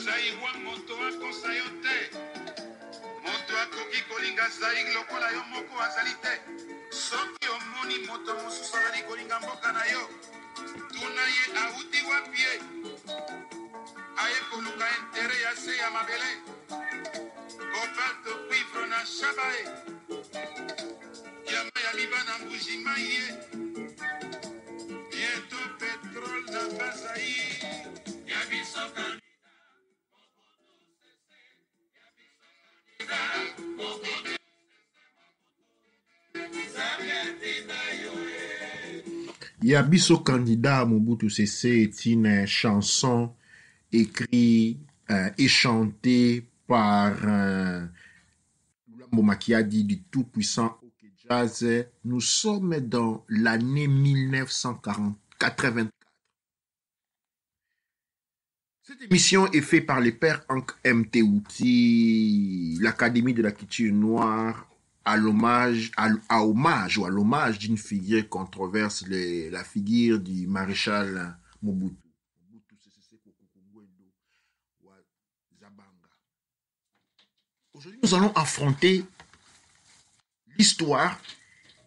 Zaïwa moto akosa yo te. Moto akoki kolinga Zaïg lokola yo moko azali te. Soki omoni moto mosusu azali kolinga mboka na yo, tuna ye auti wapi ye. Aye koluka intere ya se ya mabele. Cobalt cuivre na shabae. Yama ya libana mbujima ye. Bientôt pétrole na bazaï. Yabiso candidat. Yabiso candidat Mobutu Sese est une chanson écrite et chantée par Lulambo Makiadi du tout-puissant OK Jazz. Nous sommes dans l'année 1984. Cette émission est faite par les pères Hank M. Outi, l'Académie de la culture noire, à l'hommage d'une figure controverse, la figure du maréchal Mobutu. Aujourd'hui, nous allons affronter l'histoire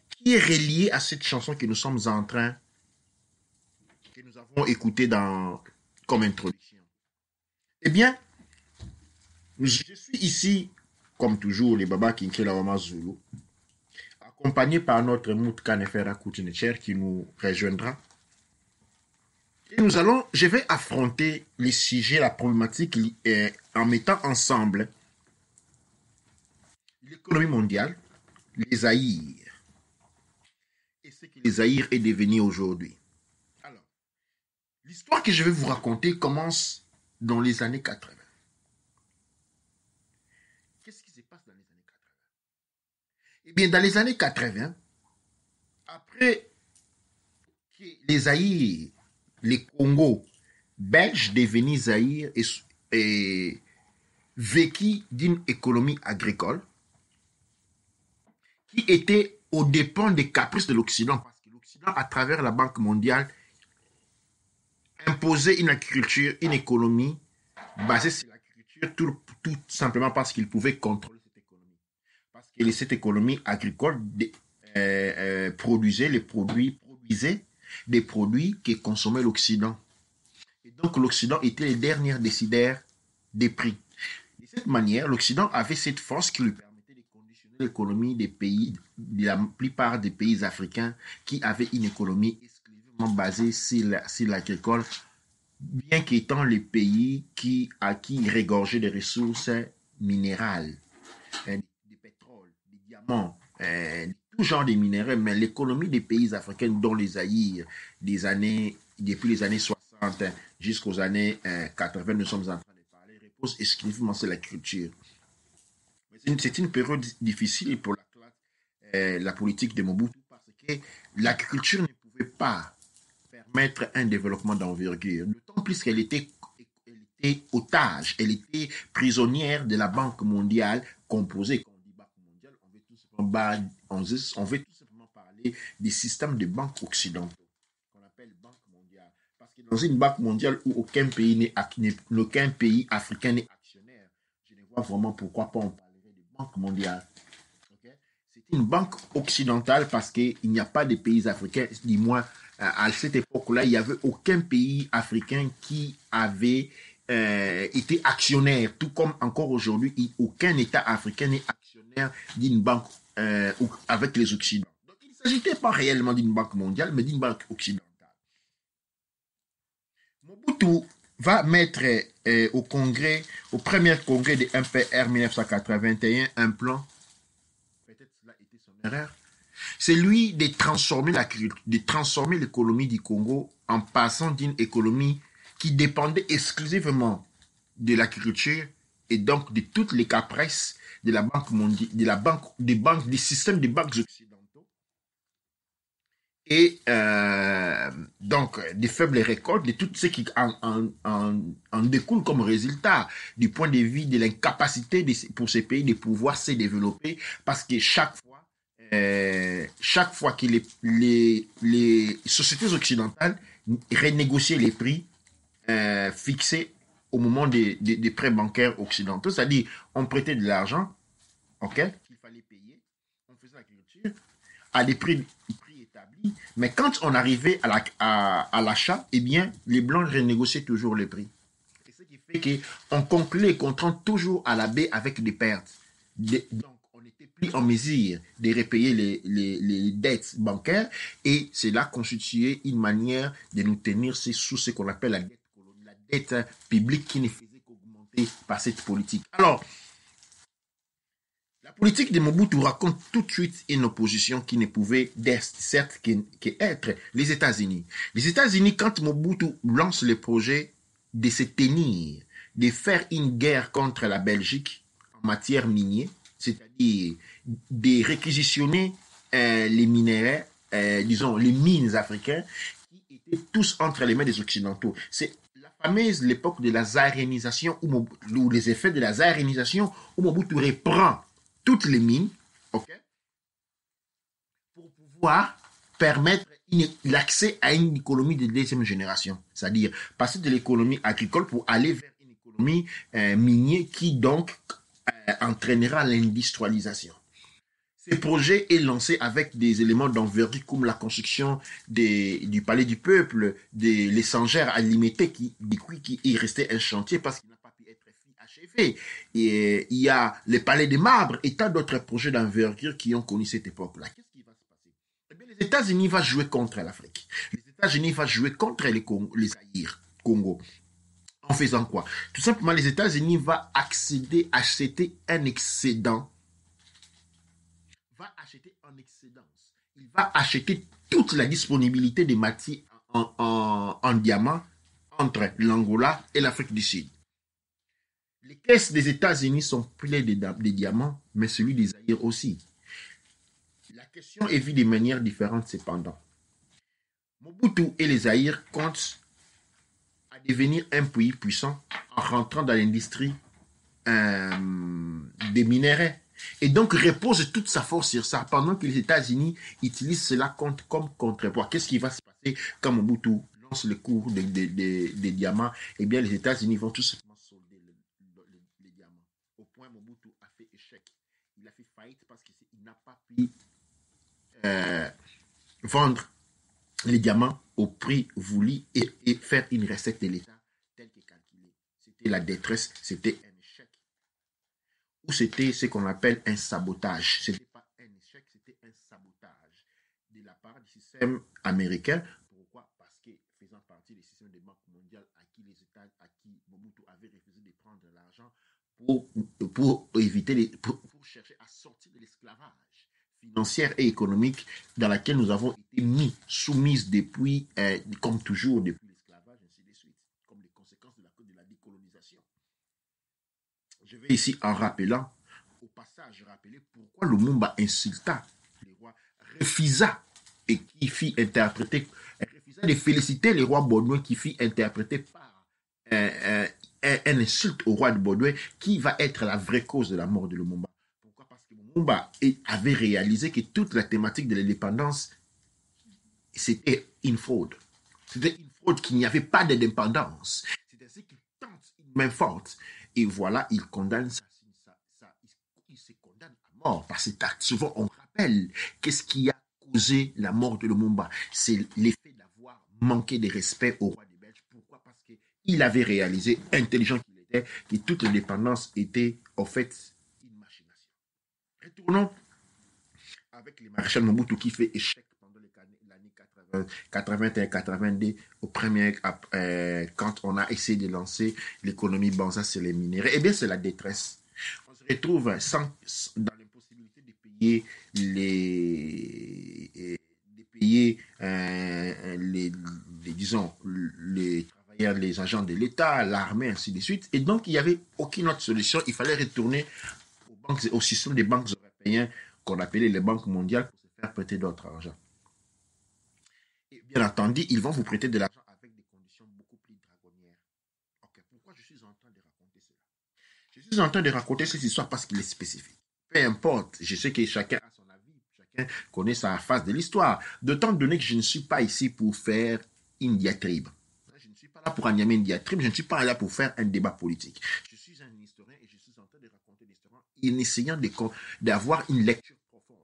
qui est reliée à cette chanson que nous avons écoutée comme introduction. Eh bien, je suis ici, comme toujours, les Baba Kinkela Wama Zulu, accompagné par notre Moutka Nefera Koutinecher qui nous rejoindra. Et je vais affronter les sujets, la problématique en mettant ensemble l'économie mondiale, les Zaïres, et ce que les Zaïres est devenu aujourd'hui. Alors, l'histoire que je vais vous raconter commence dans les années 80. Qu'est-ce qui se passe dans les années 80? Eh bien, dans les années 80, après que les Zaïres, les Congo belges devenus Zaïre et vécu d'une économie agricole qui était aux dépens des caprices de l'Occident, parce que l'Occident, à travers la Banque mondiale, imposait une agriculture, une économie basée sur l'agriculture, tout simplement parce qu'il pouvait contrôler cette économie. Parce que cette économie agricole produisait des produits que consommait l'Occident. Et donc l'Occident était le dernier décideur des prix. De cette manière, l'Occident avait cette force qui lui permettait de conditionner l'économie de la plupart des pays africains qui avaient une économie exclusivement basée sur l'agricole, bien qu'étant les pays qui regorgeaient des ressources minérales, du pétrole, du diamant, tout genre de minéraux, mais l'économie des pays africains, dont les Zaïres, depuis les années 60 jusqu'aux années 80, nous sommes en train de parler, repose exclusivement sur la culture. C'est une période difficile pour la politique de Mobutu parce que l'agriculture ne pouvait pas permettre un développement d'envergure, d'autant plus qu'elle était otage, elle était prisonnière de la Banque mondiale composée. Quand on dit Banque mondiale, on veut tout simplement parler des systèmes de banques occidentaux qu'on appelle Banque mondiale. Parce que dans une banque mondiale où aucun pays africain n'est actionnaire, je ne vois vraiment pourquoi pas on parlerait de Banque mondiale. Okay? C'est une banque occidentale parce qu'il n'y a pas de pays africains, dis-moi, à cette époque-là, il n'y avait aucun pays africain qui avait été actionnaire, tout comme encore aujourd'hui, aucun État africain n'est actionnaire d'une banque avec les Occidentaux. Donc, il ne s'agissait pas réellement d'une banque mondiale, mais d'une banque occidentale. Mobutu va mettre au premier congrès de MPR 1981, un plan, peut-être cela était son erreur, c'est lui de transformer l'économie du Congo en passant d'une économie qui dépendait exclusivement de l'agriculture et donc de toutes les caprices de la Banque mondiale, des systèmes de banques occidentaux et donc des faibles récoltes, de tout ce qui en découle comme résultat du point de vue de l'incapacité pour ces pays de pouvoir se développer parce que chaque fois que les sociétés occidentales renégociaient les prix fixés au moment des prêts bancaires occidentaux, c'est-à-dire on prêtait de l'argent, ok, qu'il fallait payer, on faisait l'agriculture à des prix établis, mais quand on arrivait à l'achat, eh bien, les Blancs renégociaient toujours les prix. Et ce qui fait qu'on conclut les contrats toujours à la baie avec des pertes. Donc, on n'était plus en mesure de repayer les dettes bancaires et cela constituait une manière de nous tenir sous ce qu'on appelle la dette publique qui ne faisait qu'augmenter par cette politique. Alors, la politique de Mobutu raconte tout de suite une opposition qui ne pouvait certes qu'être les États-Unis. Les États-Unis, quand Mobutu lance le projet de se tenir, de faire une guerre contre la Belgique en matière minière, c'est-à-dire de réquisitionner les minerais, disons les mines africaines, qui étaient tous entre les mains des Occidentaux. C'est la fameuse l'époque de la zarénisation, ou les effets de la zarénisation, où Mobutu reprend toutes les mines, ok, pour pouvoir permettre l'accès à une économie de deuxième génération, c'est-à-dire passer de l'économie agricole pour aller vers une économie minière qui donc entraînera l'industrialisation. Ce projet est lancé avec des éléments d'envergure comme la construction du Palais du Peuple, de l'échangeur alimenté qui est resté un chantier parce qu'il n'a pas pu être achevé. Et il y a le Palais des Marbres et tant d'autres projets d'envergure qui ont connu cette époque-là. Qu'est-ce qui va se passer? Eh bien, les États-Unis vont jouer contre l'Afrique. Les États-Unis vont jouer contre les Zaïre, Congo. En faisant quoi? Tout simplement, les États-Unis vont acheter un excédent. Il va acheter toute la disponibilité des matières en diamant entre l'Angola et l'Afrique du Sud. Les caisses des États-Unis sont pleines de diamants, mais celui des Zaïre aussi. La question est vue de manière différente cependant. Mobutu et les Zaïre comptent à devenir un pays puissant en rentrant dans l'industrie des minéraux. Et donc repose toute sa force sur ça, pendant que les États-Unis utilisent cela comme contrepoids. Qu'est-ce qui va se passer quand Mobutu lance le cours des diamants? Eh bien, les États-Unis vont tout simplement solder les diamants. Au point, Mobutu a fait échec. Il a fait faillite parce qu'il n'a pas pu vendre les diamants au prix voulu et faire une recette de l'État telle que calculée. C'était la détresse, c'était un échec. Ou c'était ce qu'on appelle un sabotage. Ce n'était pas un échec, c'était un sabotage de la part du système américain. Pourquoi? Parce que faisant partie du système des banques mondiales à qui Mobutu avait refusé de prendre l'argent pour chercher à sortir de l'esclavage financière et économique dans laquelle nous avons été soumises depuis, comme toujours, depuis l'esclavage, ainsi de suite, comme les conséquences de la décolonisation. Je vais ici en rappelant, au passage, rappeler pourquoi Lumumba insulta les rois, refusa et qui fit interpréter, refusa de féliciter les rois baudouins qui fit interpréter par un insulte au roi de Baudouin qui va être la vraie cause de la mort de Lumumba. Pourquoi? Parce que Lumumba avait réalisé que toute la thématique de l'indépendance, c'était une fraude. C'était une fraude qu'il n'y avait pas d'indépendance. C'est ainsi qu'il tente une main forte. Et voilà, il condamne il se condamne à mort par cet acte. Souvent, on rappelle qu'est-ce qui a causé la mort de Lumumba. C'est l'effet d'avoir manqué de respect au roi des Belges. Pourquoi? Parce qu'il avait réalisé, intelligent qu'il était, que toute l'indépendance était, en fait, une machination. Retournons avec le maréchal Mobutu qui fait échec pendant l'année 81-82, au premier, quand on a essayé de lancer l'économie Banza sur les minéraux. Eh bien, c'est la détresse. On se retrouve dans l'impossibilité de payer disons, les travailleurs, les agents de l'État, l'armée, ainsi de suite. Et donc, il n'y avait aucune autre solution. Il fallait retourner au système des banques européennes qu'on appelait les banques mondiales pour se faire prêter d'autres argent. Et bien entendu, ils vont vous prêter de l'argent avec des conditions beaucoup plus draconnières. Ok, pourquoi je suis en train de raconter cela? Je suis en train de raconter cette histoire parce qu'il est spécifique. Peu importe, je sais que chacun a son avis, chacun connaît sa face de l'histoire. D'autant donné que je ne suis pas ici pour faire une diatribe. Je ne suis pas pas là pour animer une diatribe, je ne suis pas là pour faire un débat politique. Je suis un historien et je suis en train de raconter l'histoire en essayant d'avoir une lecture profonde.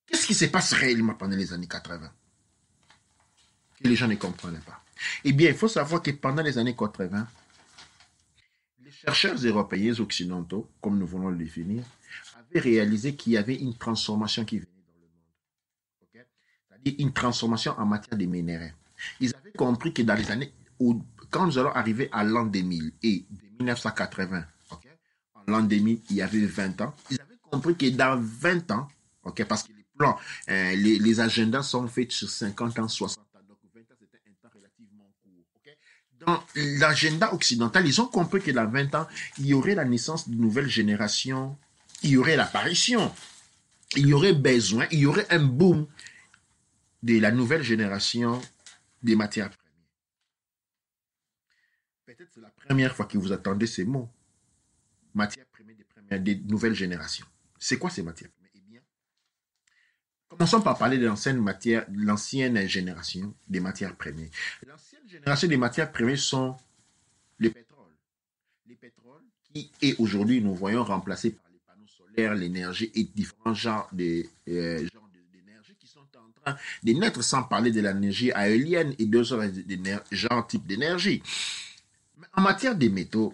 Qu'est-ce qui se passe réellement pendant les années 80 que les gens ne comprennent pas? Eh bien, il faut savoir que pendant les années 80, les chercheurs européens occidentaux, comme nous voulons le définir, avaient réalisé qu'il y avait une transformation qui venait dans le monde. Okay? C'est-à-dire une transformation en matière de minéraux. Ils avaient compris que dans les années, quand nous allons arriver à l'an 2000 et de 1980, okay, en l'an 2000, il y avait 20 ans, ils avaient compris que dans 20 ans, okay, parce que les plans, les agendas sont faits sur 50 ans, 60 ans, donc 20 ans, c'était un temps relativement court. Okay? Dans l'agenda occidental, ils ont compris que dans 20 ans, il y aurait la naissance de nouvelles générations, il y aurait l'apparition, il y aurait besoin, il y aurait un boom de la nouvelle génération des matières premières. Peut-être c'est la première fois que vous attendez ces mots. Matières premières des nouvelles générations. C'est quoi ces matières premières? Eh bien, commençons par parler de l'ancienne génération des matières premières. L'ancienne génération des matières premières sont le pétrole. Les pétroles qui est aujourd'hui, nous voyons, remplacé par les panneaux solaires, l'énergie et différents genres d'énergie qui sont en train de naître, sans parler de l'énergie éolienne et d'autres genres types d'énergie. Mais en matière des métaux,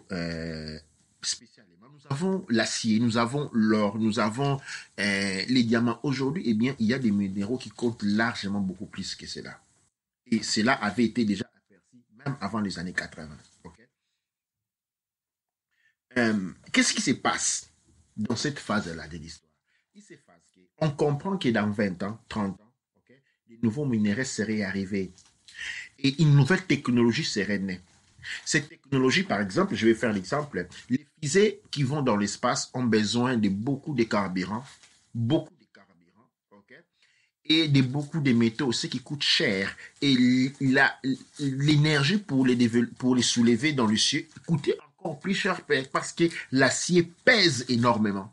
spécialement, nous avons l'acier, nous avons l'or, nous avons les diamants. Aujourd'hui, eh bien, il y a des minéraux qui comptent largement beaucoup plus que cela. Et cela avait été déjà aperçu même avant les années 80. Okay? Qu'est-ce qui se passe dans cette phase-là de l'histoire? Il se passe qu'on comprend que dans 20 ans, 30 ans, okay, des nouveaux minéraux seraient arrivés et une nouvelle technologie serait née. Cette technologie, par exemple, je vais faire l'exemple, les fusées qui vont dans l'espace ont besoin de beaucoup de carburant, okay, et de beaucoup de métaux aussi qui coûtent cher. Et l'énergie pour les soulever dans le ciel coûtait encore plus cher parce que l'acier pèse énormément.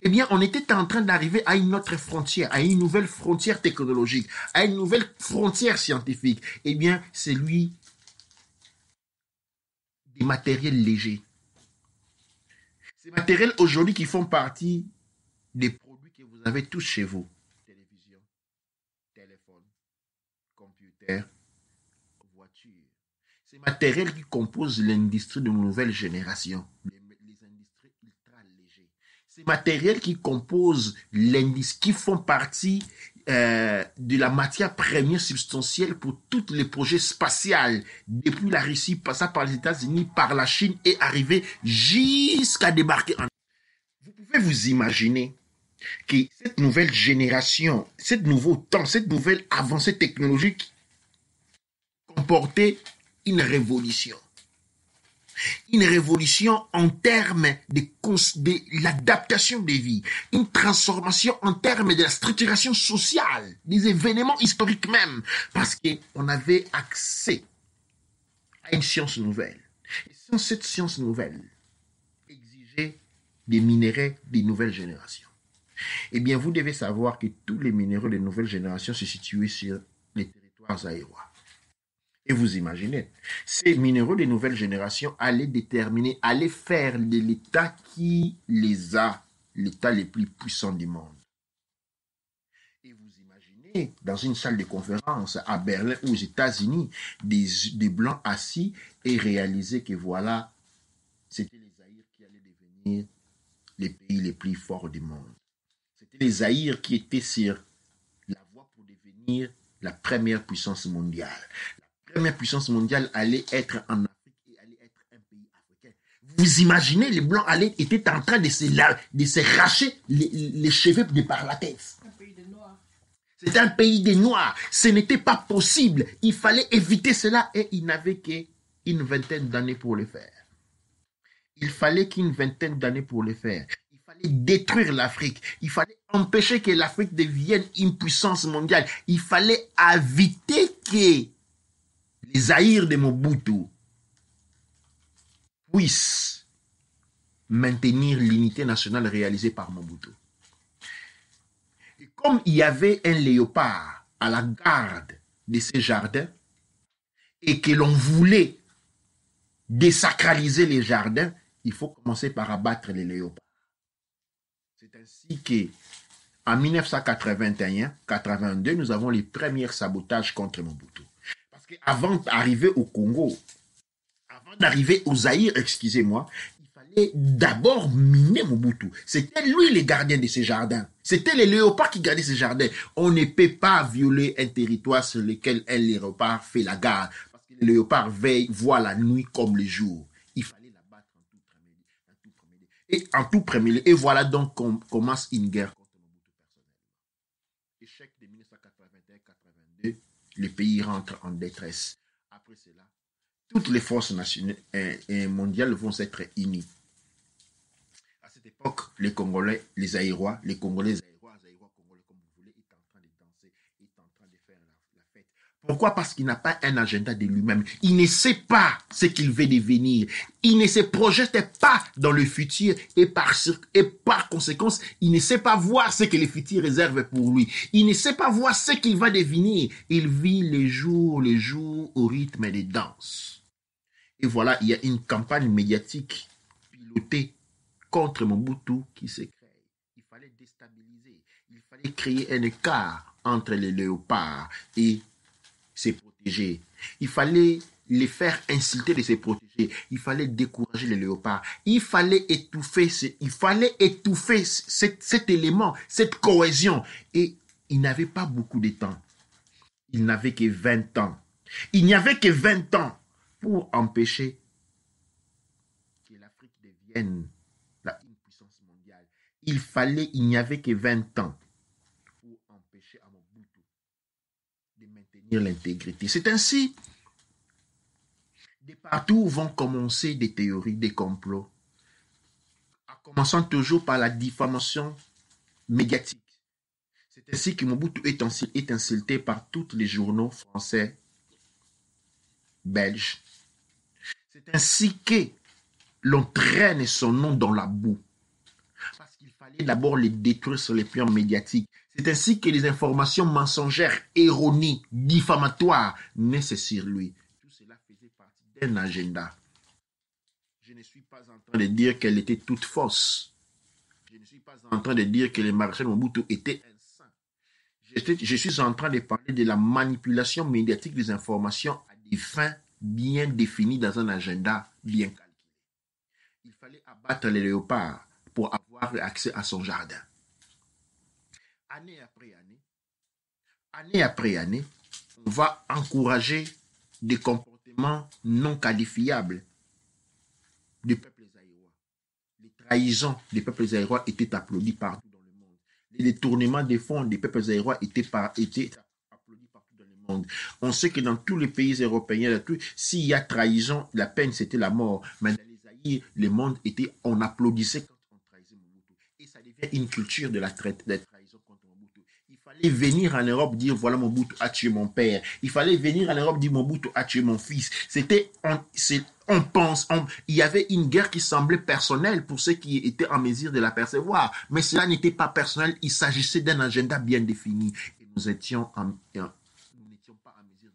Eh bien, on était en train d'arriver à une autre frontière, à une nouvelle frontière technologique, à une nouvelle frontière scientifique. Eh bien, c'est lui des matériels légers. Ces matériels aujourd'hui qui font partie des produits que vous avez tous chez vous. Télévision, téléphone, computer, voiture. Ces matériels qui composent l'industrie de nouvelle génération. Les industries ultra légères. Ces matériels qui composent l'industrie, qui font partie de la matière première substantielle pour tous les projets spatials, depuis la Russie, passant par les États-Unis, par la Chine et arriver jusqu'à débarquer en... Vous pouvez vous imaginer que cette nouvelle génération, ce nouveau temps, cette nouvelle avancée technologique comportait une révolution. Une révolution en termes de l'adaptation des vies, une transformation en termes de la structuration sociale, des événements historiques même, parce qu'on avait accès à une science nouvelle. Et sans cette science nouvelle, exigeait des minéraux des nouvelles générations. Eh bien, vous devez savoir que tous les minéraux des nouvelles générations se situaient sur les territoires aérois. Et vous imaginez, ces minéraux des nouvelles générations allaient déterminer, allaient faire de l'État qui les a, l'État les plus puissants du monde. Et vous imaginez, dans une salle de conférence à Berlin ou aux États-Unis, des Blancs assis et réaliser que voilà, c'était les Zaïre qui allaient devenir les pays les plus forts du monde. C'était les Zaïre qui étaient sur la voie pour devenir la première puissance mondiale. La première puissance mondiale allait être en Afrique et allait être un pays africain. Vous imaginez, les Blancs étaient en train de se racher les cheveux de par la tête. Un pays des Noirs. C'était un pays des Noirs. Ce n'était pas possible. Il fallait éviter cela et il n'avait qu'une vingtaine d'années pour le faire. Il fallait qu'une vingtaine d'années pour le faire. Il fallait détruire l'Afrique. Il fallait empêcher que l'Afrique devienne une puissance mondiale. Il fallait éviter que les Zaïre de Mobutu puissent maintenir l'unité nationale réalisée par Mobutu. Et comme il y avait un léopard à la garde de ces jardins et que l'on voulait désacraliser les jardins, il faut commencer par abattre les léopards. C'est ainsi que en 1981-82, nous avons les premiers sabotages contre Mobutu. Parce qu'avant d'arriver au Congo, avant d'arriver au Zaïre, excusez-moi, il fallait d'abord miner Mobutu. C'était lui le gardien de ces jardins. C'était les léopards qui gardaient ces jardins. On ne peut pas violer un territoire sur lequel un léopard fait la garde. Parce que les léopards voient la nuit comme le jour. Il fallait la battre en tout premier lieu. Et voilà donc qu'on commence une guerre contre Mobutu personnellement. Échec de 1981-82, le pays rentre en détresse. Après cela, toutes les forces nationales et mondiales vont s'être unies. À cette époque, les Congolais, les Zaïrois, les Congolais, Zaïrois, Congolais, comme vous voulez, est en train de danser, est en train de faire la fête. Pourquoi? Parce qu'il n'a pas un agenda de lui-même. Il ne sait pas ce qu'il veut devenir. Il ne se projette pas dans le futur et par conséquence, il ne sait pas voir ce que le futur réserve pour lui. Il ne sait pas voir ce qu'il va devenir. Il vit les jours au rythme des danses. Et voilà, il y a une campagne médiatique pilotée contre Mobutu qui se crée. Il fallait déstabiliser. Il fallait créer un écart entre les léopards et se protéger. Il fallait les faire insulter de se protéger. Il fallait décourager les léopards. Il fallait étouffer cet élément, cette cohésion. Et il n'avait pas beaucoup de temps. Il n'avait que 20 ans. Il n'y avait que 20 ans pour empêcher que l'Afrique devienne une puissance mondiale. Il n'y avait que 20 ans pour empêcher à Mobutu de maintenir l'intégrité. C'est ainsi, de partout vont commencer des théories, des complots, en commençant toujours par la diffamation médiatique. C'est ainsi que Mobutu est insulté par tous les journaux français, belges. C'est ainsi que l'on traîne son nom dans la boue. Parce qu'il fallait d'abord les détruire sur les plans médiatiques. C'est ainsi que les informations mensongères, erronées, diffamatoires naissent sur lui. Tout cela faisait partie d'un agenda. Je ne suis pas en train de dire qu'elle était toute fausse. Je ne suis pas en train de dire que le maréchal Mobutu était un saint. Je suis en train de parler de la manipulation médiatique des informations à des fins bien définies dans un agenda bien calculé. Il fallait abattre les léopards pour avoir accès à son jardin. Année après année, on va encourager des comportements non qualifiables du peuple zaïrois. Les trahisons des peuples zaïrois étaient applaudies partout dans le monde. Les détournements des fonds des peuples zaïrois étaient applaudis partout dans le monde. On sait que dans tous les pays européens, s'il y a trahison, la peine c'était la mort. Mais dans les Zaïre, le monde on applaudissait quand on trahissait Mobutu. Et ça devient une culture de la trahison contre Mobutu. Il fallait venir en Europe dire voilà Mobutu a tué mon père. Il fallait venir en Europe dire Mobutu a tué mon fils. Il y avait une guerre qui semblait personnelle pour ceux qui étaient en mesure de la percevoir. Mais cela n'était pas personnel, il s'agissait d'un agenda bien défini. Et nous n'étions pas en mesure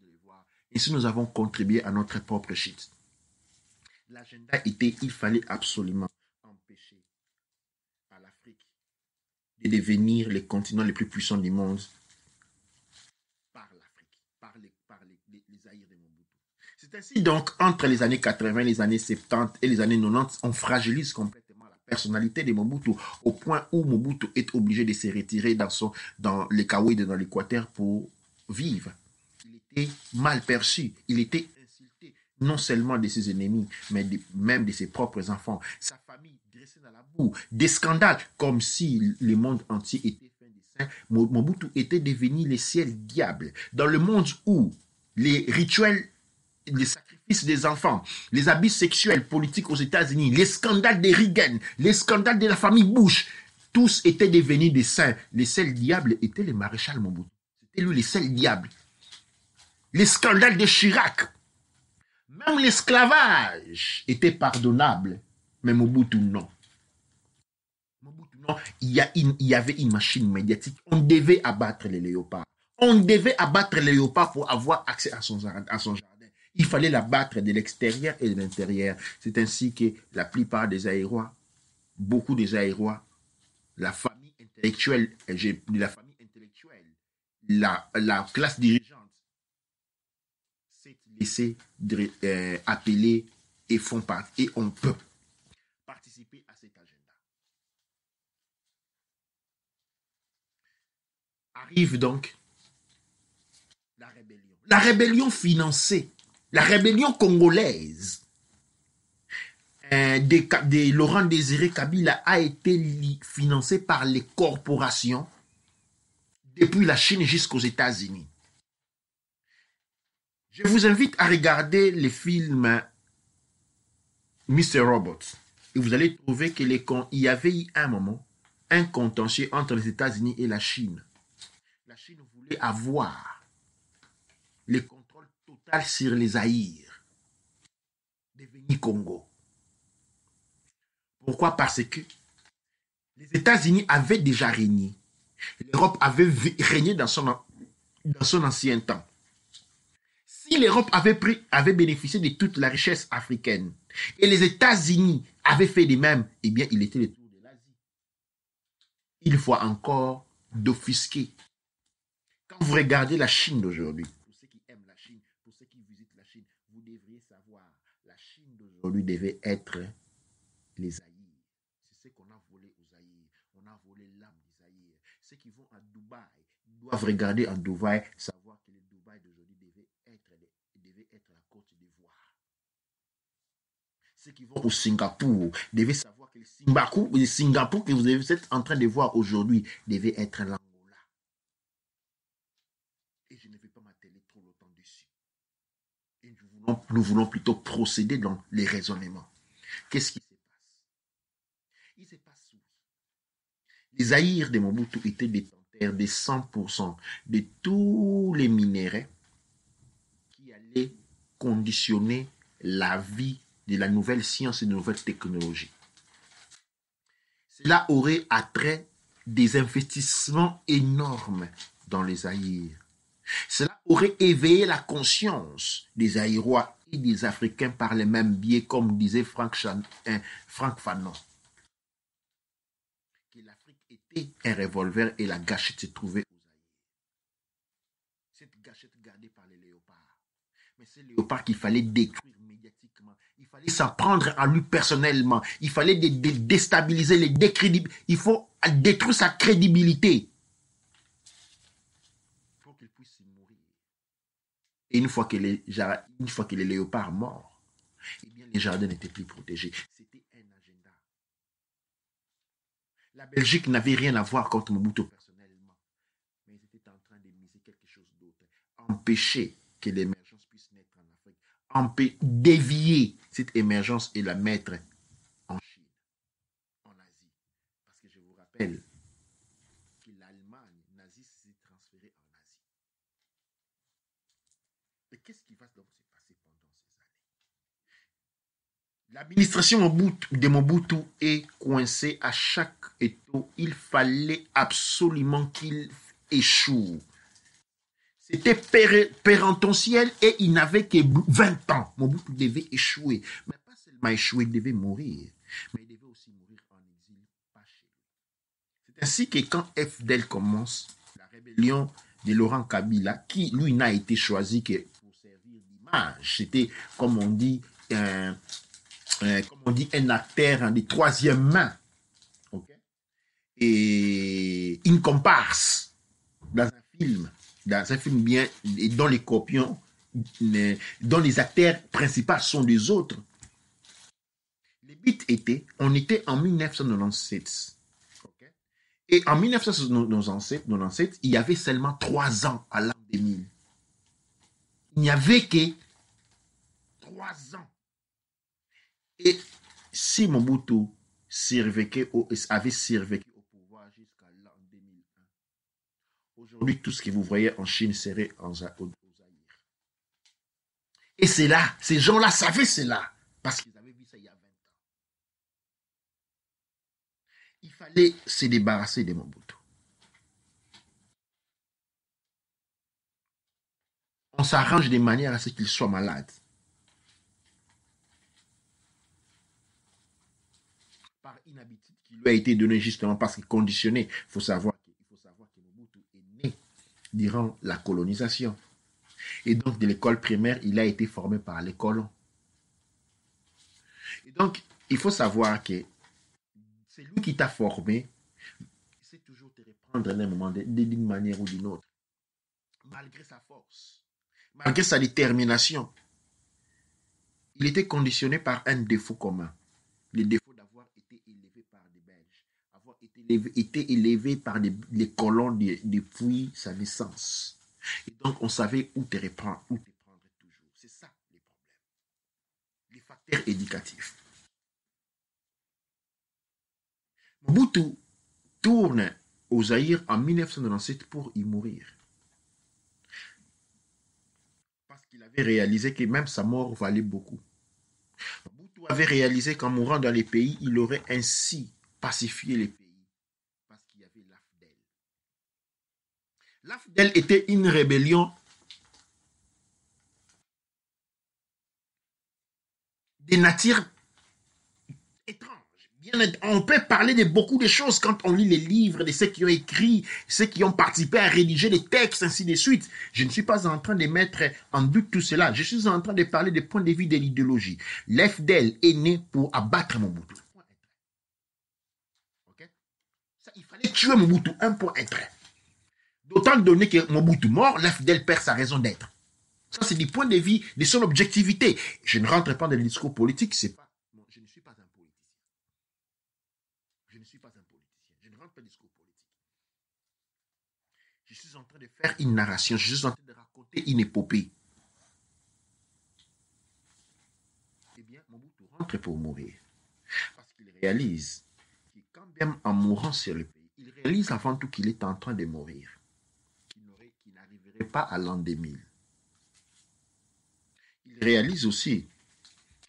de le voir. Et si nous avons contribué à notre propre chute. L'agenda était, il fallait absolument empêcher à l'Afrique de devenir le continent le plus puissant du monde par l'Afrique, par les Zaïre de Mobutu. C'est ainsi donc, entre les années 80, les années 70 et les années 90, on fragilise complètement la personnalité de Mobutu au point où Mobutu est obligé de se retirer dans les Kaouïd, dans l'Équateur pour vivre. Il était mal perçu, il était insulté, non seulement de ses ennemis, mais même de ses propres enfants. Sa famille dressée dans la boue, des scandales, comme si le monde entier était fin des saints. Mobutu était devenu le ciel diable. Dans le monde où les rituels, les sacrifices des enfants, les abus sexuels politiques aux États-Unis, les scandales de Reagan, les scandales de la famille Bush, tous étaient devenus des saints. Le seul diable était le maréchal Mobutu. C'était lui le seul diable. Les scandales de Chirac, même l'esclavage était pardonnable, mais Mobutu non. Mobutu non, il y avait une machine médiatique. On devait abattre les léopards. On devait abattre le léopard pour avoir accès à son jardin. Il fallait l'abattre de l'extérieur et de l'intérieur. C'est ainsi que la plupart des Aérois, beaucoup des Aérois, la famille intellectuelle, la classe dirigeante s'est laissée appeler et font partie, et on peut participer à cet agenda. Arrive donc la rébellion. La rébellion financée, la rébellion congolaise de Laurent Désiré Kabila a été financée par les corporations depuis la Chine jusqu'aux États-Unis. Je vous invite à regarder le film Mr. Robot. Et vous allez trouver qu'il y avait eu un moment un contentieux entre les États-Unis et la Chine. La Chine voulait avoir le contrôle total sur les Zaïre, devenus Congo. Pourquoi? Parce que les États-Unis avaient déjà régné. L'Europe avait régné dans son ancien temps. Si l'Europe avait bénéficié de toute la richesse africaine et les États-Unis avaient fait de même, eh bien, il était le tour de l'Asie. Il faut encore d'offusquer. Quand vous regardez la Chine d'aujourd'hui, pour ceux qui aiment la Chine, pour ceux qui visitent la Chine, vous devriez savoir, la Chine d'aujourd'hui devait être les Zaïre. C'est ce qu'on a volé aux Zaïre. On a volé l'âme des Zaïre. Ceux qui vont à Dubaï doivent regarder en Dubaï, savoir que le Dubaï d'aujourd'hui devait être la Côte d'Ivoire. Ceux qui vont au Singapour devaient savoir que le Singapour que vous êtes en train de voir aujourd'hui devait être l'Angola. Et je ne vais pas m'atteler trop longtemps dessus. Et nous voulons plutôt procéder dans les raisonnements. Qu'est-ce qui se passe? Il se passe où? Les Zaïre de Mobutu étaient détenteurs de 100% de tous les minéraux qui allaient conditionner la vie de la nouvelle science et de la nouvelle technologie. Cela aurait attrait des investissements énormes dans les Zaïre. Cela aurait éveillé la conscience des Aïrois et des Africains par les mêmes biais, comme disait Franck Fanon. Que l'Afrique était un revolver et la gâchette se trouvait aux Zaïre. Cette gâchette gardée par les léopards. Mais c'est le léopard qu'il fallait détruire médiatiquement. Il fallait s'en prendre à lui personnellement. Il fallait déstabiliser, les décrédibiliser. Il faut détruire sa crédibilité. Pour qu'il puisse mourir. Et une fois que les léopards morts, eh bien, les jardins n'étaient plus protégés. C'était un agenda. La Belgique n'avait rien à voir contre Mobutu personnellement. Mais ils étaient en train de miser quelque chose d'autre. Empêcher que l'émergence puisse naître en Afrique. Dévier cette émergence et la mettre en Chine, en Asie. Parce que je vous rappelle que l'Allemagne nazie s'est transférée en Asie. Et qu'est-ce qui va donc se passer pendant ces années? L'administration de Mobutu est coincée à chaque étau. Il fallait absolument qu'il échoue. C'était péremptoire et il n'avait que 20 ans. Mobutu devait échouer. Mais pas seulement échouer, il devait mourir. Mais il devait aussi mourir en exil, pas chez lui. C'est ainsi que quand FDL commence, la rébellion de Laurent Kabila, qui lui n'a été choisi que pour servir d'image, c'était comme on dit un acteur de troisième main. Okay? Et une comparse dans un film bien, dont les copions, dont les acteurs principaux sont des autres. Le but était, on était en 1997. Okay? Et en 1997, il y avait seulement 3 ans à l'an 2000. Il n'y avait que 3 ans. Et si Mobutu avait survécu au pouvoir jusqu'à l'an 2001, aujourd'hui, tout ce que vous voyez en Chine serait aux Zaïre. Et c'est là, ces gens-là savaient cela, parce qu'ils avaient vu ça il y a 20 ans. Il fallait se débarrasser de Mobutu. on s'arrange de manière à ce qu'il soit malade. Par une habitude qui lui a été donnée justement parce qu'il est conditionné. Il faut savoir que Mobutu est né durant la colonisation. Et donc, de l'école primaire, il a été formé par les colons. Et donc, il faut savoir que c'est lui qui t'a formé. C'est toujours te reprendre d'un moment d'une manière ou d'une autre. Malgré sa force, malgré sa détermination, il était conditionné par un défaut commun. Le défaut d'avoir été élevé par des Belges, avoir été élevé par les colons depuis sa naissance. Et donc, on savait où te reprendre, où te prendre toujours. C'est ça les problèmes. Les facteurs éducatifs. Mobutu tourne au Zaïre en 1997 pour y mourir. Parce qu'il avait réalisé que même sa mort valait beaucoup. Mobutu avait réalisé qu'en mourant dans les pays, il aurait ainsi pacifié les pays. Parce qu'il y avait l'AFDEL. L'AFDEL était une rébellion de nature étrange. On peut parler de beaucoup de choses quand on lit les livres de ceux qui ont écrit, ceux qui ont participé à rédiger les textes, ainsi de suite. Je ne suis pas en train de mettre en doute tout cela. Je suis en train de parler des points de vue de l'idéologie. L'FDL est né pour abattre Mobutu. Okay? Ça, il fallait tuer Mobutu, un point trait. D'autant donné que Mobutu mort, l'FDL perd sa raison d'être. Ça, c'est du point de vue de son objectivité. Je ne rentre pas dans le discours politique, c'est pas. Je ne suis pas un politicien. Je ne suis pas un politicien. Je ne rentre pas dans le discours politique. Je suis en train de faire une narration. Je suis en train de raconter une épopée. Eh bien, Mobutu rentre pour mourir. Parce qu'il réalise que quand même en mourant sur le pays, il réalise avant tout qu'il est en train de mourir. Qu'il n'arriverait pas à l'an 2000. Il réalise aussi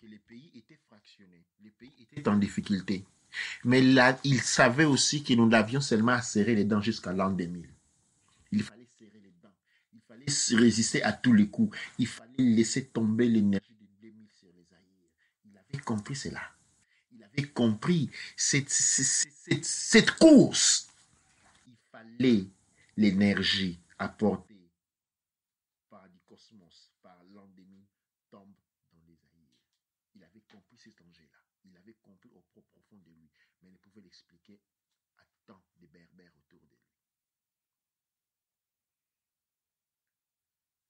que les pays étaient fractionnés. Les pays étaient en difficulté. Mais là, il savait aussi que nous avions seulement à serrer les dents jusqu'à l'an 2000. Il fallait serrer les dents. Il fallait résister à tous les coups. Il fallait laisser tomber l'énergie de 2000 sur les Zaïre. Il avait compris cela. Il avait compris cette course. Il fallait l'énergie apportée par du cosmos, par l'an 2000, tombe dans les Zaïre. Il avait compris cet enjeu-là. Il avait compris au profond de lui, mais il ne pouvait l'expliquer à tant de berbères autour de lui.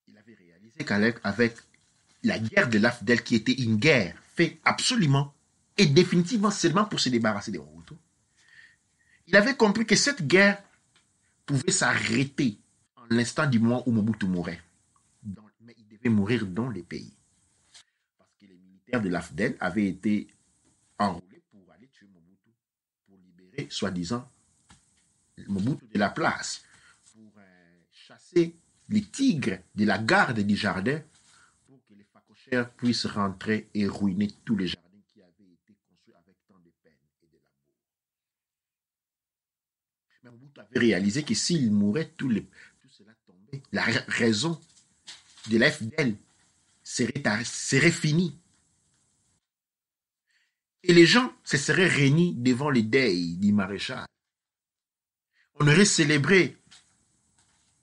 Il avait réalisé qu'avec la guerre de l'AFDEL, qui était une guerre faite absolument et définitivement seulement pour se débarrasser des Hutus, il avait compris que cette guerre pouvait s'arrêter en l'instant du moment où Mobutu mourait. Mais il devait mourir dans les pays. Parce que les militaires de l'AFDEL avaient été enrôlés pour aller tuer Mobutu, pour libérer, soi-disant, Mobutu de la place, pour chasser les tigres de la garde du jardin, pour que les facochères puissent rentrer et ruiner tous les jardins qui avaient été construits avec tant de peine et de l'amour. Mais Mobutu avait réalisé que s'il mourait, tout cela tombait. La raison de l'FDL serait finie. Et les gens se seraient réunis devant les deuils du maréchal. On aurait célébré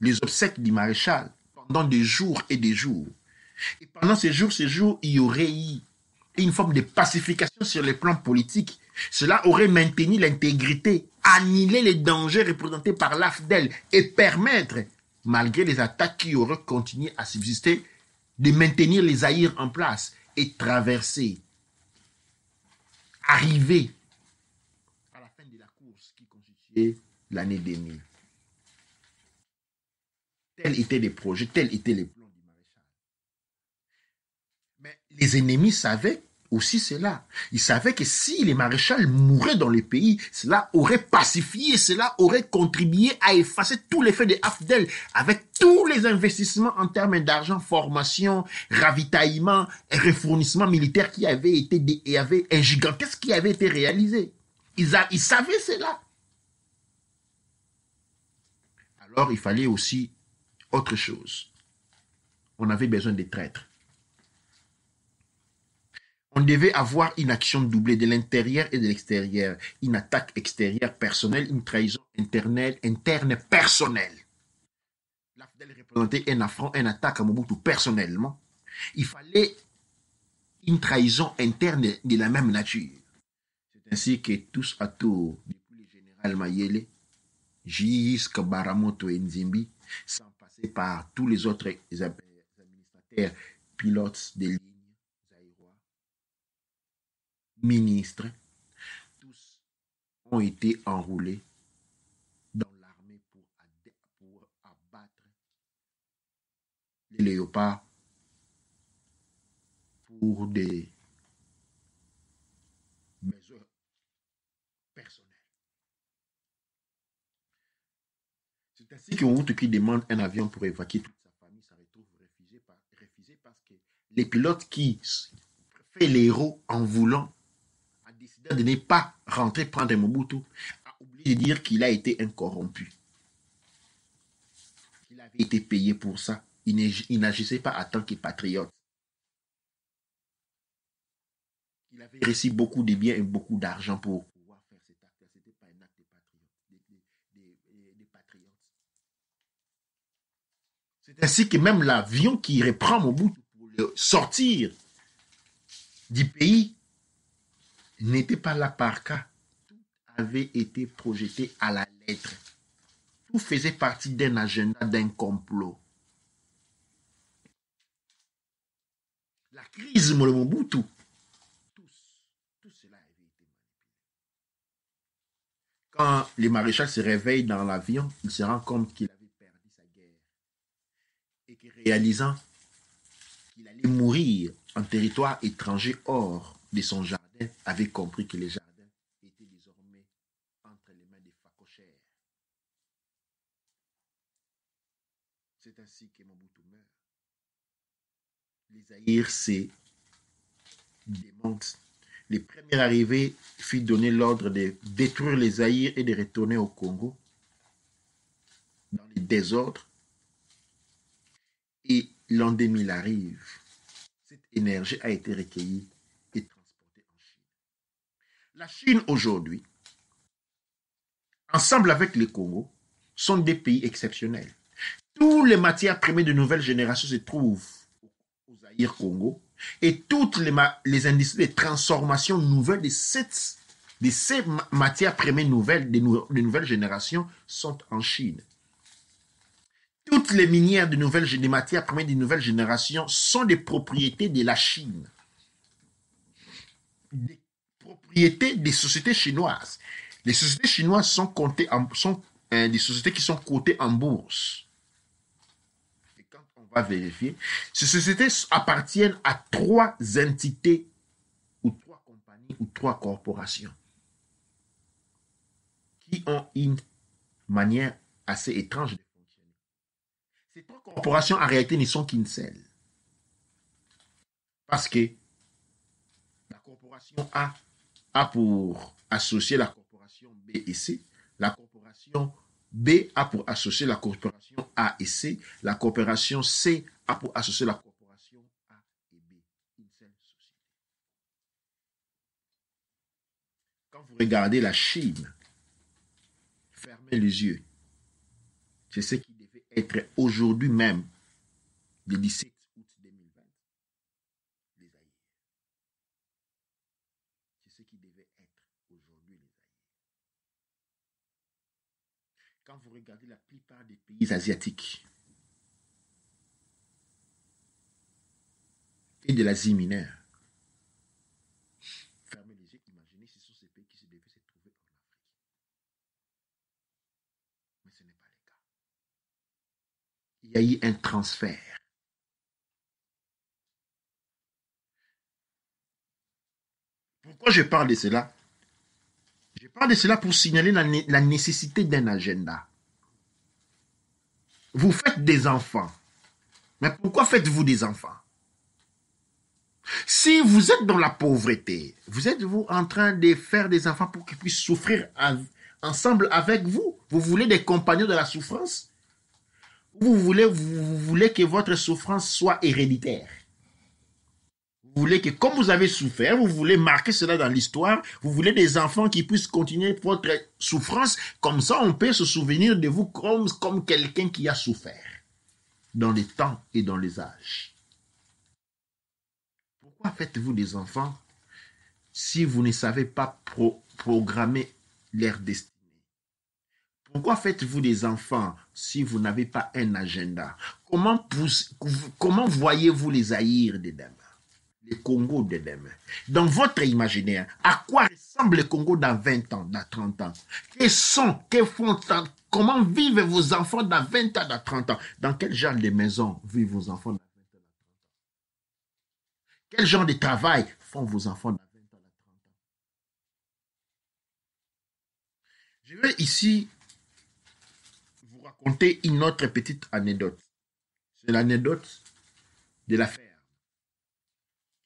les obsèques du maréchal pendant des jours et des jours. Et pendant ces jours, il y aurait eu une forme de pacification sur le plan politique. Cela aurait maintenu l'intégrité, annulé les dangers représentés par l'AFDEL et permettre, malgré les attaques qui auraient continué à subsister, de maintenir les Zaïre en place et traverser, arriver à la fin de la course qui constituait l'année 2000. Tels étaient les projets, tels étaient les plans du maréchal. Mais les ennemis savaient aussi cela. Ils savaient que si les maréchals mouraient dans les pays, cela aurait pacifié, cela aurait contribué à effacer tout l'effet de AFDEL avec tous les investissements en termes d'argent, formation, ravitaillement et refournissement militaire qui avait été et avait un gigantesque qui avait été réalisé. Ils savaient cela. Alors il fallait aussi autre chose. on avait besoin des traîtres. On devait avoir une action doublée de l'intérieur et de l'extérieur. Une attaque extérieure personnelle, une trahison interne personnelle. La FDL représentait un affront, une attaque à Mobutu personnellement. Il fallait une trahison interne de la même nature. C'est ainsi que tous à tour, depuis le général Mayele, jusqu'à Baramoto et Nzimbi, sans passer par tous les autres administrateurs, pilotes de ligne, zaïrois, ministres, tous ont été enrôlés dans l'armée pour abattre les léopards pour des besoins personnels. C'est ainsi que Mobutu qui demande un avion pour évacuer toute sa famille se retrouve refusé parce que les pilotes qui fait les héros en voulant a décidé de ne pas rentrer prendre Mobutu, a oublié de dire qu'il a été un corrompu. Il avait été payé pour ça. Il n'agissait pas en tant que patriote. Il avait reçu beaucoup de biens et beaucoup d'argent pour pouvoir faire cet acte. Ce n'était pas un acte de patriote. C'est ainsi que même l'avion qui reprend Mobutu pour le sortir du pays n'était pas là par cas. Tout avait été projeté à la lettre. Tout faisait partie d'un agenda, d'un complot. La crise de Mobutu, tout cela avait été manipulé. Quand le maréchal se réveille dans l'avion, il se rend compte qu'il avait perdu sa guerre. Et que réalisant qu'il allait mourir en territoire étranger hors de son jardin, avait compris que les jardins étaient désormais entre les mains des facochères. C'est ainsi que Mobutu meurt. Les Zaïre se démontent. Les premiers arrivés furent donné l'ordre de détruire les Zaïre et de retourner au Congo dans les désordres. Et l'an 2000 arrive. Cette énergie a été recueillie et transportée en Chine. La Chine aujourd'hui, ensemble avec le Congo, sont des pays exceptionnels. Toutes les matières premières de nouvelle génération se trouvent au Zaïre Congo et toutes les industries de transformation nouvelles de ces matières premières nouvelles de nouvelle génération sont en Chine. Toutes les minières des matières premières de nouvelle génération sont des propriétés de la Chine. Des propriétés des sociétés chinoises. Les sociétés chinoises sont des sociétés qui sont cotées en bourse. Et quand on va vérifier, ces sociétés appartiennent à 3 entités ou 3 compagnies ou 3 corporations qui ont une manière assez étrange de fonctionner. Ces 3 corporations en réalité ne sont qu'une seule. Parce que la corporation A pour associer la corporation B et C. La corporation B a pour associer la corporation A et C. La corporation C a pour associer la corporation A et B. Une seule société. Quand vous regardez la Chine, fermez les yeux. C'est ce qui devait être aujourd'hui même, le 17 août 2020. Les Zaïre. C'est ce qui devait être aujourd'hui les Zaïre. Quand vous regardez la plupart des pays asiatiques et de l'Asie mineure, fermez les yeux, imaginez ce sont ces pays qui devaient se trouver en Afrique. Mais ce n'est pas le cas. Il y a eu un transfert. Pourquoi je parle de cela? Je parle de cela pour signaler la nécessité d'un agenda. Vous faites des enfants. Mais pourquoi faites-vous des enfants? Si vous êtes dans la pauvreté, vous êtes-vous en train de faire des enfants pour qu'ils puissent souffrir ensemble avec vous? Vous voulez des compagnons de la souffrance? Vous voulez que votre souffrance soit héréditaire. Vous voulez que, comme vous avez souffert, vous voulez marquer cela dans l'histoire, vous voulez des enfants qui puissent continuer votre souffrance, comme ça on peut se souvenir de vous comme quelqu'un qui a souffert dans les temps et dans les âges. Pourquoi faites-vous des enfants si vous ne savez pas programmer leur destinée? Pourquoi faites-vous des enfants si vous n'avez pas un agenda? Comment voyez-vous les Zaïre de demain? Le Congo de demain. Dans votre imaginaire, à quoi ressemble le Congo dans 20 ans, dans 30 ans? Comment vivent vos enfants dans 20 ans, dans 30 ans? Dans quel genre de maison vivent vos enfants dans 20 ans, dans 30 ans? Quel genre de travail font vos enfants dans 20 ans, dans 30 ans? Je vais ici vous raconter une autre petite anecdote. C'est l'anecdote de la ferme.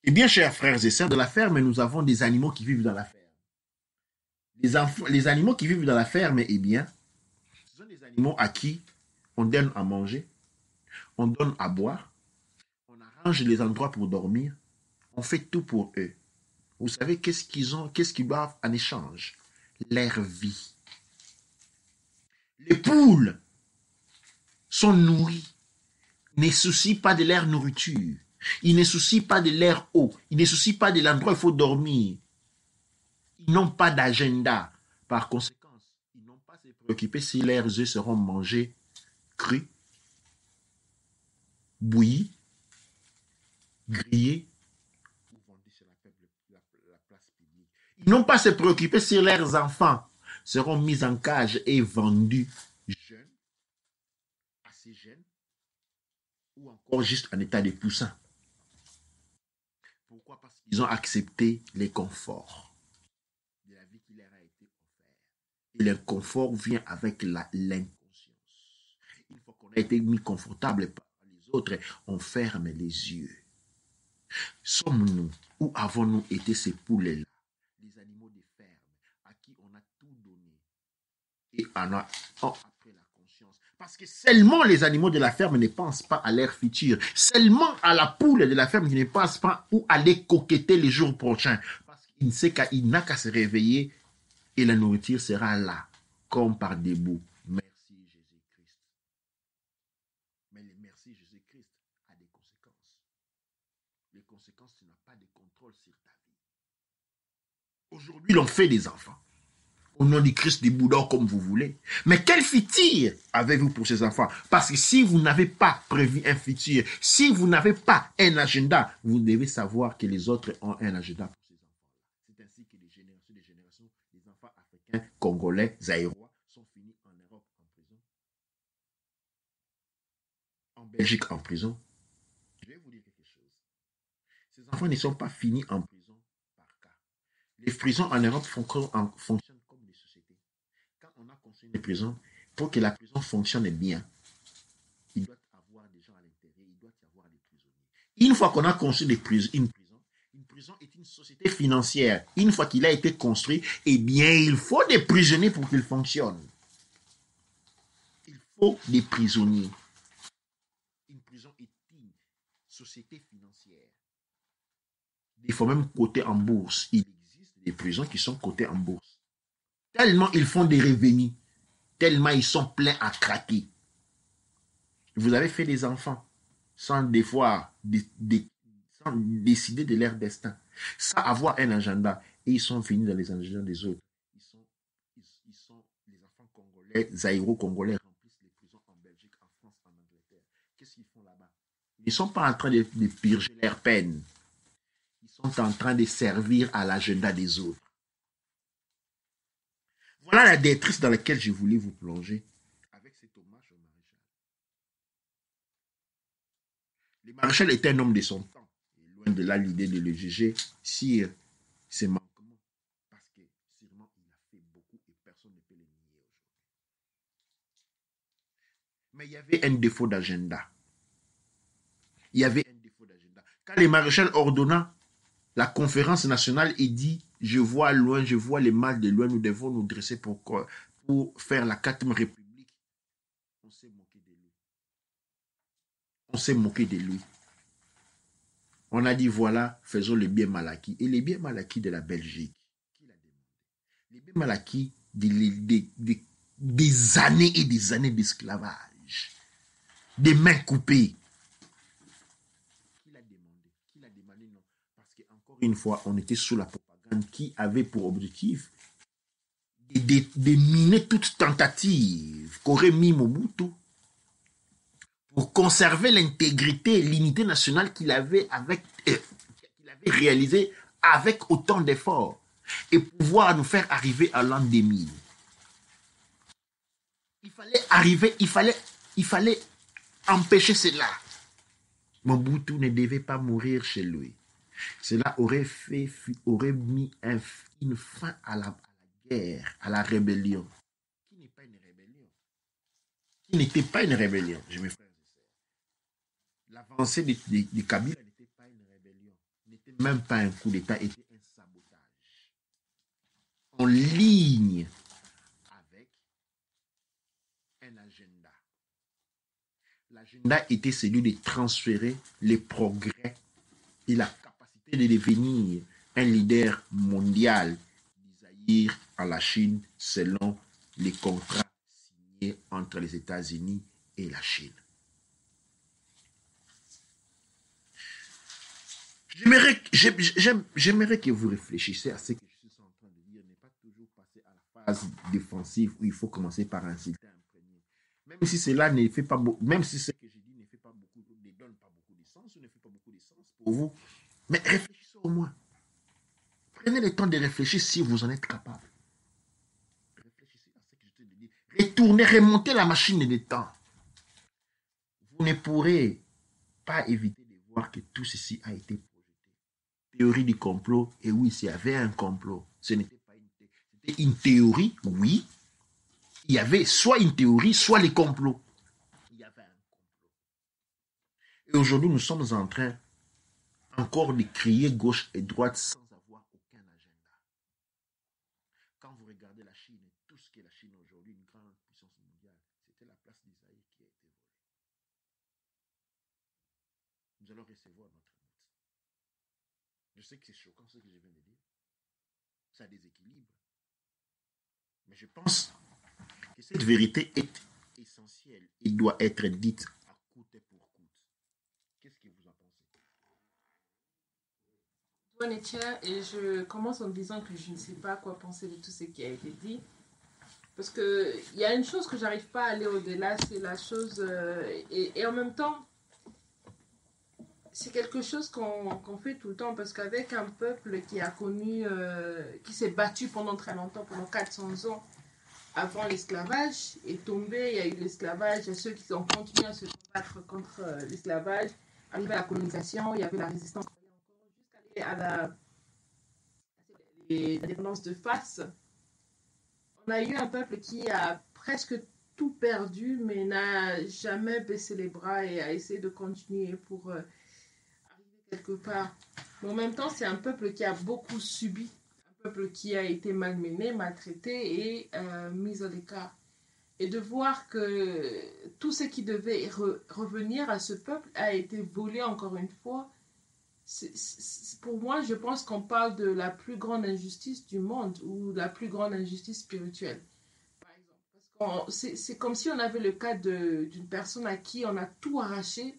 Eh bien, chers frères et sœurs, de la ferme, nous avons des animaux qui vivent dans la ferme. Les animaux qui vivent dans la ferme, eh bien, ce sont des animaux à qui on donne à manger, on donne à boire, on arrange les endroits pour dormir, on fait tout pour eux. Vous savez qu'est-ce qu'ils doivent en échange? Leur vie. Les poules sont nourries, ne soucient pas de leur nourriture. Ils ne soucient pas de leur eau. Ils ne soucient pas de l'endroit où il faut dormir. Ils n'ont pas d'agenda. Par conséquent, ils n'ont pas à se préoccuper si leurs œufs seront mangés crus, bouillis, grillés ou vendus sur la place publique. Ils n'ont pas à se préoccuper si leurs enfants seront mis en cage et vendus jeunes, assez jeunes, ou encore juste en état de poussin. Pourquoi? Parce qu'ils ont accepté les conforts de la vie qui leur a été offerte. Et le confort vient avec l'inconscience. Une fois qu'on a été mis confortable par les autres, on ferme les yeux. Sommes-nous ou avons-nous été ces poulets-là, les animaux des fermes, à qui on a tout donné et on a après la conscience? Parce que seulement les animaux de la ferme ne pensent pas à leur futur. Seulement à la poule de la ferme qui ne pense pas où aller coqueter les jours prochains. Parce qu'il n'a qu'à se réveiller et la nourriture sera là, comme par des bouts. Merci Jésus-Christ. Mais le merci Jésus-Christ a des conséquences. Les conséquences, tu n'as pas de contrôle sur ta vie. Aujourd'hui, l'on fait des enfants. Au nom du Christ, du Bouddha, comme vous voulez. Mais quel futur avez-vous pour ces enfants? Parce que si vous n'avez pas prévu un futur, si vous n'avez pas un agenda, vous devez savoir que les autres ont un agenda pour ces enfants. C'est ainsi que des générations, les enfants africains, congolais, zaïrois, sont finis en Europe en prison, en Belgique en prison. Je vais vous dire quelque chose. Ces enfants ne sont pas finis en prison par cas. Les prisons en Europe fonctionnent comme des sociétés. Quand on a construit une prison, pour que la prison fonctionne bien, il doit y avoir des gens à l'intérieur, il doit y avoir des prisonniers. Une fois qu'on a construit une prison est une société financière. Une fois qu'il a été construit, eh bien, il faut des prisonniers pour qu'il fonctionne. Il faut des prisonniers. Une prison est une société financière. Il faut même coter en bourse. Il existe des prisons qui sont cotées en bourse. Tellement ils font des revenus, tellement ils sont pleins à craquer. Vous avez fait des enfants sans des fois sans décider de leur destin, sans avoir un agenda. Et ils sont finis dans les agendas des autres. Ils sont les enfants congolais, zaïro-congolais remplissent les prisons en Belgique, en France, en Angleterre. Qu'est-ce qu'ils font là-bas? Ils ne sont pas en train de purger leur peine. Ils sont en train de servir à l'agenda des autres. Voilà la détresse dans laquelle je voulais vous plonger avec cet hommage au maréchal. Le maréchal était un homme de son temps. Et loin de là l'idée de le juger si c'est manquement. Parce que sûrement il a fait beaucoup et personne ne peut le nier aujourd'hui. Mais il y avait un défaut d'agenda. Il y avait un défaut d'agenda. Quand le maréchal ordonna la conférence nationale et dit je vois loin, je vois les mal de loin, nous devons nous dresser pour faire la 4e république. On s'est moqué de lui. on s'est moqué de lui. On a dit, voilà, faisons le bien mal acquis. Et les biens mal acquis de la Belgique, qui l'a demandé? Les biens mal acquis des années et des années d'esclavage, des mains coupées. Qui l'a demandé? Qui l'a demandé? Non. Parce qu'encore une fois, on était sous la propagande qui avait pour objectif de miner toute tentative qu'aurait mis Mobutu pour conserver l'intégrité et l'unité nationale qu'il avait réalisée avec autant d'efforts et pouvoir nous faire arriver à l'an 2000. Il fallait empêcher cela. Mobutu ne devait pas mourir chez lui. Cela aurait mis une fin à la guerre, à la rébellion. Qui n'est pas une rébellion? Qui n'était pas une rébellion, je me frères et sœurs. L'avancée de Kabila n'était pas une rébellion, n'était même pas un coup d'État, était un sabotage. En ligne avec un agenda. L'agenda était celui de transférer les progrès et la capacité de devenir un leader mondial du Zaïre à la Chine selon les contrats signés entre les États-Unis et la Chine. J'aimerais que vous réfléchissiez à ce que je suis en train de dire. Ne pas toujours passer à la phase défensive où il faut commencer par insulter un premier. Même si cela ne fait pas beaucoup, même si ce que je dis ne fait pas beaucoup, ne donne pas beaucoup de sens, ou ne fait pas beaucoup de sens pour vous, mais réfléchissez au moins. Prenez le temps de réfléchir si vous en êtes capable. Réfléchissez à ce que je te dis. Retournez, remontez la machine de temps. Vous ne pourrez pas éviter de voir que tout ceci a été projeté. Théorie du complot, et oui, s'il y avait un complot, ce n'était pas c'était une théorie, oui. Il y avait soit une théorie, soit les complots. Il y avait un complot. Et aujourd'hui, nous sommes en train encore de crier gauche et droite sans avoir aucun agenda. Quand vous regardez la Chine et tout ce qu'est la Chine aujourd'hui, une grande puissance mondiale, c'était la place d'Isaïe qui a été volée. Nous allons recevoir notre note. Je sais que c'est choquant ce que je viens de dire. Ça déséquilibre. Mais je pense que cette vérité est essentielle et doit être dite à coûte et pour coûte. Qu'est-ce que vous en pensez? Bonne et je commence en disant que je ne sais pas quoi penser de tout ce qui a été dit. Parce qu'il y a une chose que j'arrive pas à aller au-delà, c'est la chose... et en même temps, c'est quelque chose qu'on fait tout le temps. Parce qu'avec un peuple qui a connu... qui s'est battu pendant très longtemps, pendant 400 ans, avant l'esclavage, est tombé, il y a eu l'esclavage, il y a ceux qui ont continué à se battre contre l'esclavage, arrivé à la colonisation, il y avait la résistance, jusqu'à la dépendance de face. On a eu un peuple qui a presque tout perdu, mais n'a jamais baissé les bras et a essayé de continuer pour arriver quelque part. Mais en même temps, c'est un peuple qui a beaucoup subi, un peuple qui a été malmené, maltraité et mis à l'écart. Et de voir que tout ce qui devait revenir à ce peuple a été volé encore une fois, pour moi, je pense qu'on parle de la plus grande injustice du monde ou la plus grande injustice spirituelle, par exemple. Parce que c'est comme si on avait le cas d'une personne à qui on a tout arraché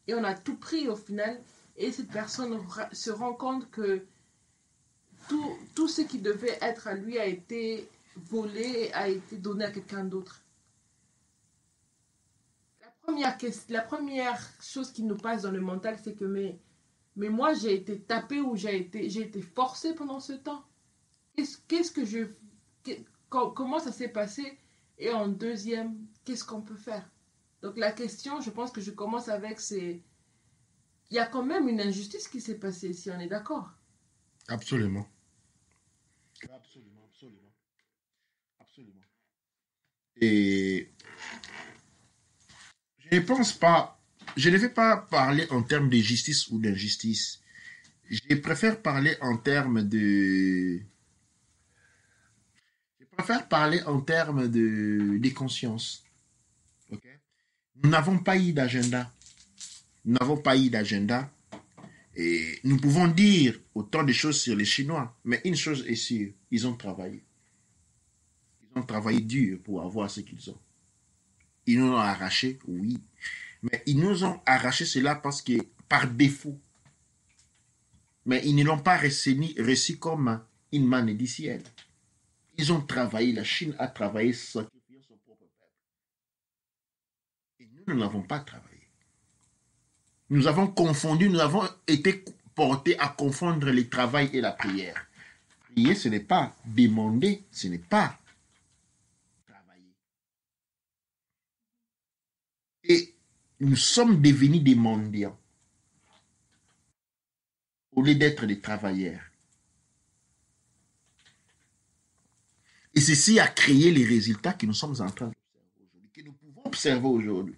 et on a tout pris au final, et cette personne se rend compte que tout ce qui devait être à lui a été volé, a été donné à quelqu'un d'autre. La première chose qui nous passe dans le mental, c'est que mais moi, j'ai été tapé ou j'ai été forcé pendant ce temps. Comment ça s'est passé? Et en deuxième, qu'est-ce qu'on peut faire? Donc la question, je pense que je commence avec, c'est... Il y a quand même une injustice qui s'est passée ici, on est d'accord? Absolument. Absolument, absolument. Absolument. Et je ne pense pas, je ne vais pas parler en termes de justice ou d'injustice. Je préfère parler en termes de... Je préfère parler en termes de conscience. Okay? Nous n'avons pas eu d'agenda. nous n'avons pas eu d'agenda. Et nous pouvons dire autant de choses sur les Chinois, mais une chose est sûre, ils ont travaillé. Ils ont travaillé dur pour avoir ce qu'ils ont. Ils nous ont arraché, oui. Mais ils nous ont arraché cela parce que, par défaut. Mais ils ne l'ont pas reçu comme une manne du ciel. Ils ont travaillé, la Chine a travaillé, sacrifiant son propre peuple. Et nous n'avons pas travaillé. Nous avons confondu, nous avons été portés à confondre le travail et la prière. Prier, ce n'est pas demander, ce n'est pas travailler. Et nous sommes devenus des mendiants au lieu d'être des travailleurs. Et ceci a créé les résultats que nous sommes en train d'observer aujourd'hui, que nous pouvons observer aujourd'hui.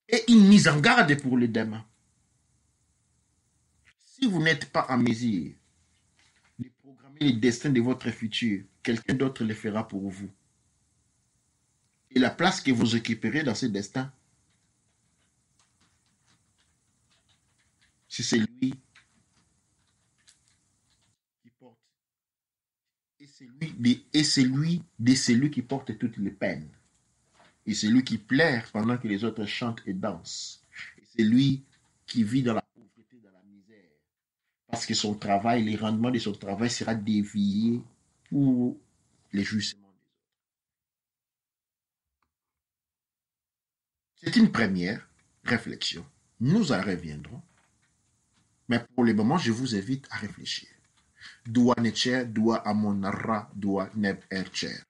Et une mise en garde pour le demain. Si vous n'êtes pas en mesure de programmer le destin de votre futur, quelqu'un d'autre le fera pour vous. Et la place que vous occuperez dans ce destin, c'est celui qui porte. Et celui qui porte toutes les peines. Et c'est lui qui pleure pendant que les autres chantent et dansent. Et c'est lui qui vit dans la pauvreté, dans la misère. Parce que son travail, les rendements de son travail sera dévié pour les jugements des autres. C'est une première réflexion. Nous en reviendrons. Mais pour le moment, je vous invite à réfléchir. Dua necher, dua amonara, dua neb ercher.